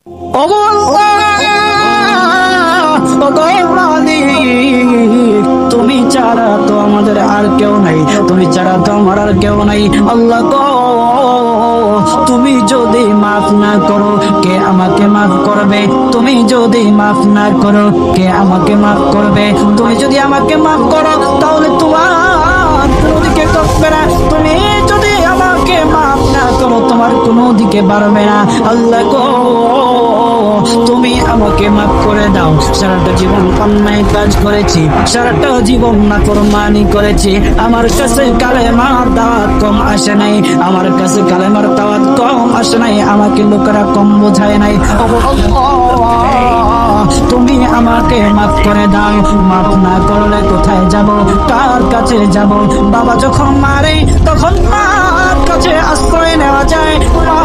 ওগো আল্লাহ, ওগো মালিক, তুমি ছাড়া তো আমাদের আর কেউ নাই, তুমি ছাড়া তো আমার আর কেউ নাই। আল্লাহ গো, তুমি যদি মাফ না করো কে আমাকে মাফ করবে? তুমি যদি মাফ না করো কে আমাকে মাফ করবে? তুমি যদি আমাকে মাফ করো তাহলে তোমার কোনো দিকে করবে না, তুমি যদি আমাকে মাফ না করো তোমার কোনো দিকে বাড়বে না। আল্লাহ গো, তুমি আমাকে মাফ করে দাও। সারাটা জীবন অন্যায় কাজ করেছি, সারাটা জীবন নাফরমানি করেছি, আমার কাছে কালেমার দাওয়াত কম আসে নাই, আমার কাছে কালেমার দাওয়াত কম আসে নাই, আমাকে লোকেরা কম বোঝায় নাই। ওগো আল্লাহ, তুমি আমাকে মাফ করে দাও। মাফ না করলে কোথায় যাব, কার কাছে যাব? বাবা যখন মারে তখন মার কাছে আশ্রয় নেওয়া যায়, মা